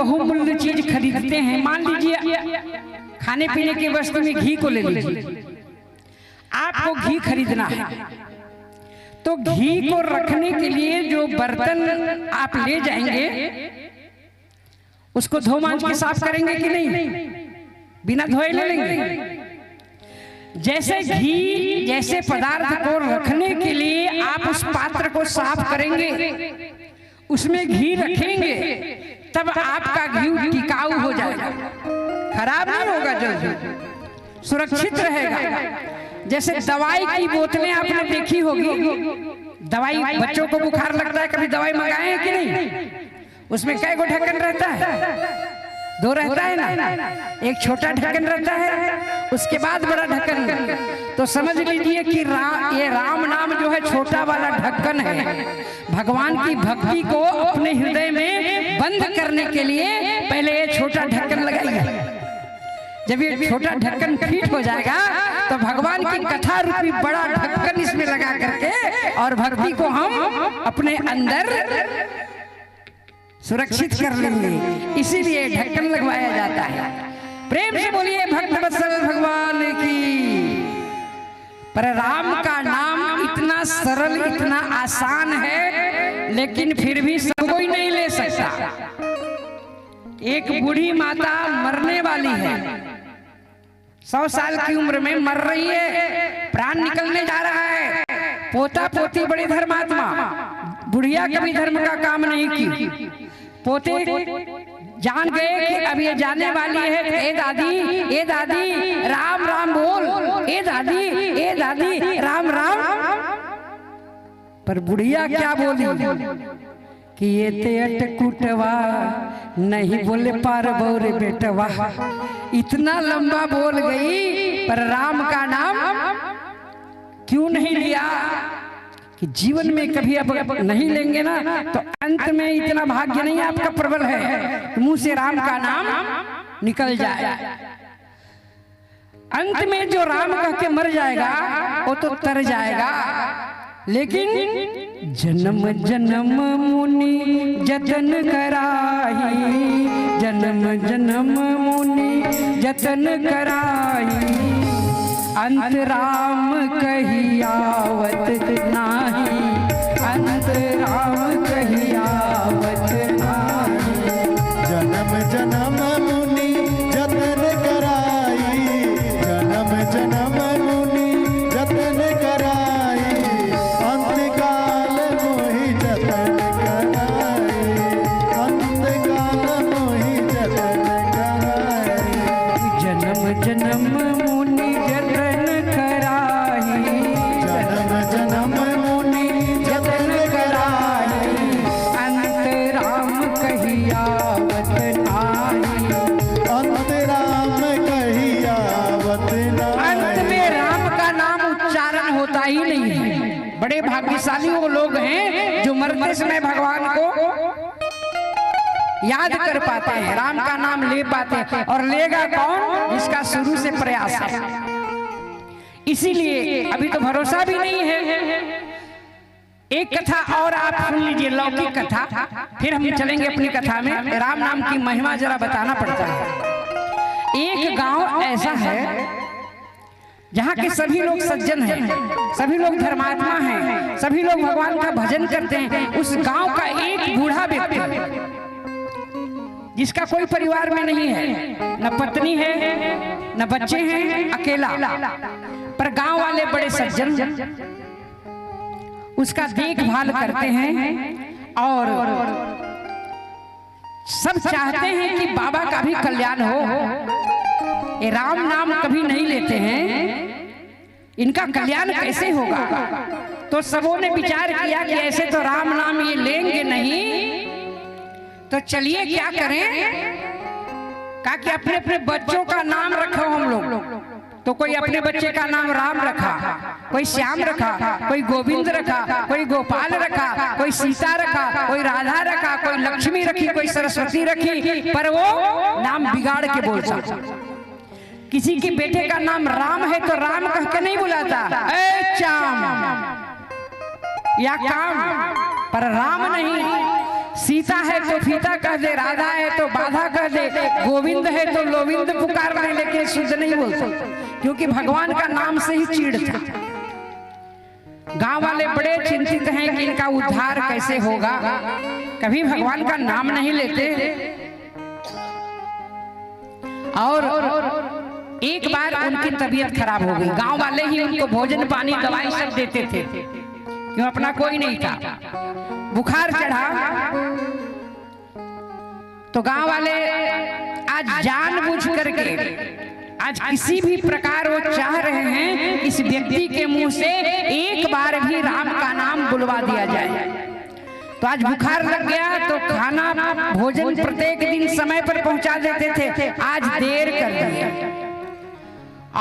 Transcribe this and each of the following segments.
बहुमूल्य चीज खरीदते हैं, मान लीजिए खाने पीने की वस्तु में घी को ले लीजिए, आपको घी खरीदना है, तो घी को रखने के लिए जो बर्तन आप ले जाएंगे उसको धो मांज के साफ करेंगे कि नहीं? बिना धोए ले लेंगे। जैसे घी जैसे पदार्थ को रखने के लिए आप उस पात्र को साफ करेंगे, उसमें घी रखेंगे, तब आपका घी टिकाऊ हो जाएगा, खराब नहीं होगा, जल्दी सुरक्षित रहेगा। जैसे दवाई की बोतलें आपने देखी होगी, दवाई बच्चों को बुखार लगता है, कभी दवाई मंगाए हैं कि नहीं? उसमें कै गो ढक्कन रहता है? 2 रहता है ना। एक छोटा ढक्कन रहता है, उसके बाद बड़ा ढक्कन। तो समझ लीजिए कि ये राम नाम जो है छोटा वाला ढक्कन है। भगवान की भक्ति को अपने हृदय में बंद करने के लिए पहले ये छोटा ढक्कन लगाइए। जब ये छोटा ढक्कन फिट हो जाएगा तो भगवान की कथा रूपी बड़ा ढक्कन इसमें लगा करके और भक्ति को हम अपने अंदर सुरक्षित कर लेंगे, इसीलिए ढक्कन लगवाया जाता है। प्रेम से बोलिए भक्त वत्सल भगवान की। पर राम का नाम इतना सरल, इतना आसान है, लेकिन फिर भी सब कोई नहीं ले सकता। एक बूढ़ी माता मरने वाली है, 100 साल की उम्र में मर रही है, प्राण निकलने जा रहा है। पोता पोती बड़े धर्मात्मा, बुढ़िया कभी धर्म का काम नहीं की। पोते जान गए कि अब ये जाने वाली है, ए दादी राम राम बोल, ए दादी राम राम। पर बुढ़िया क्या बोली कि ये तेट कुटवा नहीं बोले पार बौरे बेटवा। इतना लंबा बोल गई, पर राम का नाम क्यों नहीं लिया? कि जीवन में कभी अब नहीं लेंगे ना तो अंत में इतना भाग्य नहीं आपका प्रबल है, मुंह से राम का नाम निकल जाए। अंत में जो राम कह के मर जाएगा वो तो तर जाएगा, लेकिन जन्म जन्म मुनि जतन कराही, जन्म जन्म मुनि जतन कराही, अंत राम कहियावत नाही, अंत राम कहियावत नाही। जन्म जन्म मुनि जतन कराई, जन्म जन्म मुनि जतन कराई, अंत काल मोहि जतन कराई, अंत काल मोहि जतन कराई। जन्म जन्म मुनि जतन कराही, जन्म जन्म मुनि जतन कराही, अंत राम कहियावत नाही, अंत राम कहियावत नाही। अंत में राम का नाम उच्चारण होता ही नहीं है। बड़े भाग्यशाली वो लोग हैं जो मरते समय भगवान को याद कर पाते हैं, राम का नाम ले पाते हैं। और लेगा कौन? जिसका शुरू से प्रयास है। इसीलिए अभी तो भरोसा भी नहीं है। एक कथा और आप सुन लीजिए, लौकिक कथा, फिर हम चलेंगे अपनी कथा में। राम नाम की महिमा जरा बताना पड़ता है। एक गांव ऐसा है जहाँ के सभी लोग सज्जन हैं, सभी लोग धर्मात्मा हैं, सभी लोग भगवान का भजन करते हैं। उस गांव का एक बूढ़ा व्यक्ति जिसका कोई परिवार में नहीं है, न पत्नी है न बच्चे हैं, अकेला, पर गांव वाले बड़े सज्जन उसका देखभाल करते हैं और सब चाहते हैं कि बाबा का भी कल्याण हो। ये राम नाम कभी नहीं लेते हैं, इनका कल्याण कैसे होगा? तो सबों ने विचार किया कि ऐसे तो राम नाम ये लेंगे नहीं, तो चलिए क्या करें, कहा कि अपने अपने बच्चों का नाम रखो हम लोग। तो कोई अपने बच्चे का नाम राम रखा, कोई श्याम रखा, कोई गोविंद रखा, कोई गोपाल रखा, कोई सीता रखा, कोई राधा रखा, कोई लक्ष्मी रखी, कोई सरस्वती रखी, पर वो नाम बिगाड़ के बोलता। किसी के बेटे का नाम राम है तो राम कह के नहीं बुलाता, ए चाम या काम, पर राम नहीं। सीता है तो फीता कह दे, राधा है तो बाधा कह दे, गोविंद है तो लोविंद पुकार रहे, लेकिन शुद्ध नहीं बोलते, क्योंकि भगवान का नाम से ही चीड़ था। गांव वाले बड़े चिंतित हैं कि इनका उद्धार कैसे होगा, कभी भगवान का नाम नहीं लेते। और एक बार उनकी तबीयत खराब हो गई, गांव वाले ही उनको भोजन पानी दवाई सब देते थे, क्यों अपना कोई नहीं था। बुखार चढ़ा तो गांव वाले आज जानबूझ करके, आज किसी भी प्रकार वो चाह रहे हैं इस व्यक्ति के मुंह से एक बार भी राम का नाम बुलवा दिया जाए। तो आज बुखार लग गया तो खाना भोजन प्रत्येक दिन समय पर पहुंचा देते थे, आज देर कर दिया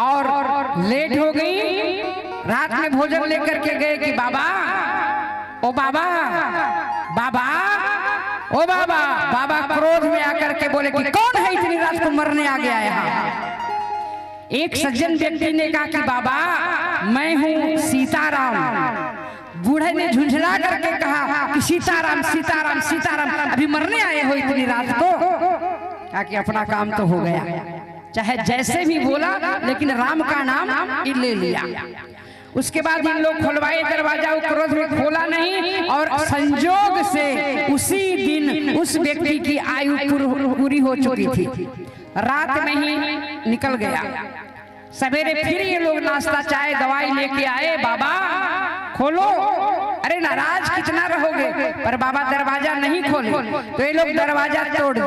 और लेट हो गई। रात में भोजन लेकर के गए कि बाबा, ओ बाबा, बाबा, ओ बाबा। बाबा क्रोध में आकर के बोले कि कौन है इतनी रात को मरने आ गया यहाँ। एक सज्जन व्यक्ति ने कहा कि बाबा मैं हूँ सीताराम। बूढ़े ने झुंझला करके कहा कि सीताराम सीताराम सीताराम, अभी मरने आए हो इतनी रात को। कहा कि अपना काम तो हो गया, चाहे जैसे भी बोला लेकिन राम का नाम ले लिया। उसके बाद इन लोग खुलवाए दरवाजा, क्रोध में खोला नहीं और संजोग से उसी दिन उस व्यक्ति की आयु पूरी हो चुकी थी, रात में ही निकल गया। सवेरे फिर ये लोग नाश्ता चाय दवाई लेके आए, बाबा खोलो। अरे नाराज कितना रहोगे, पर बाबा दरवाजा नहीं खोले तो ये लोग दरवाजा तोड़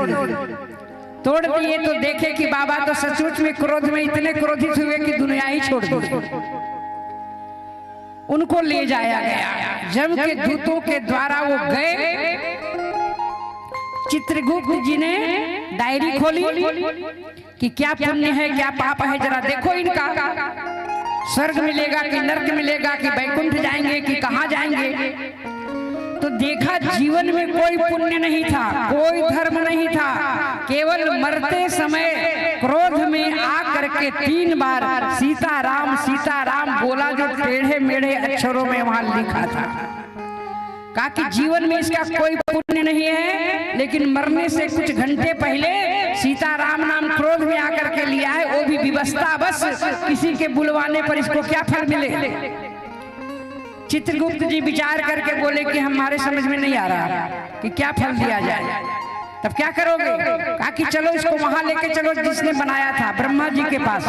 दिए तो देखे कि बाबा तो सचमुच में क्रोध में इतने क्रोधित हुए कि दुनिया ही छोड़ दी। उनको ले जाया गया, जब के दूतों के द्वारा वो गए। चित्रगुप्त जी ने डायरी खोली कि क्या पुण्य है क्या पाप है, जरा देखो इनका, स्वर्ग मिलेगा कि नरक मिलेगा कि वैकुंठ जाएंगे कि कहां जाएंगे। तो देखा जीवन में कोई पुण्य नहीं था, कोई धर्म नहीं था, केवल मरते समय क्रोध में आकर के 3 बार सीताराम सीताराम बोला, जो टेढ़े मेढ़े अक्षरों में वहां लिखा था। कहा कि जीवन में इसका कोई पुण्य नहीं है, लेकिन मरने से कुछ घंटे पहले सीताराम नाम क्रोध में आकर के लिया है, वो भी विवशता बस, किसी के बुलवाने पर इसको क्या फल मिले। चित्रगुप्त जी विचार करके बोले कि हमारे समझ में नहीं आ रहा कि क्या फल दिया जाए, तब क्या करोगे। कहा कि चलो इसको वहां लेके चलो जिसने बनाया था, ब्रह्मा जी के पास।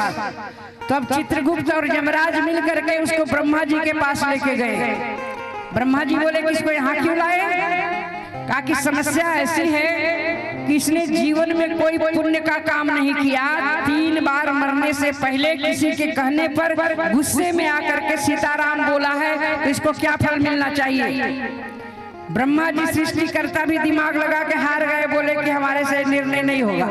तब चित्रगुप्त और यमराज मिल करके उसको ब्रह्मा जी के पास लेके गए। ब्रह्मा जी बोले कि इसको यहाँ क्यों लाए। कहा कि समस्या ऐसी है कि इसने जीवन में कोई पुण्य का काम नहीं किया, 3 बार मरने से पहले किसी के कहने पर गुस्से में आकर के सीताराम बोला है, तो इसको क्या फल मिलना चाहिए। ब्रह्मा जी सृष्टिकर्ता भी दिमाग लगा के हार गए, बोले कि हमारे से निर्णय नहीं होगा।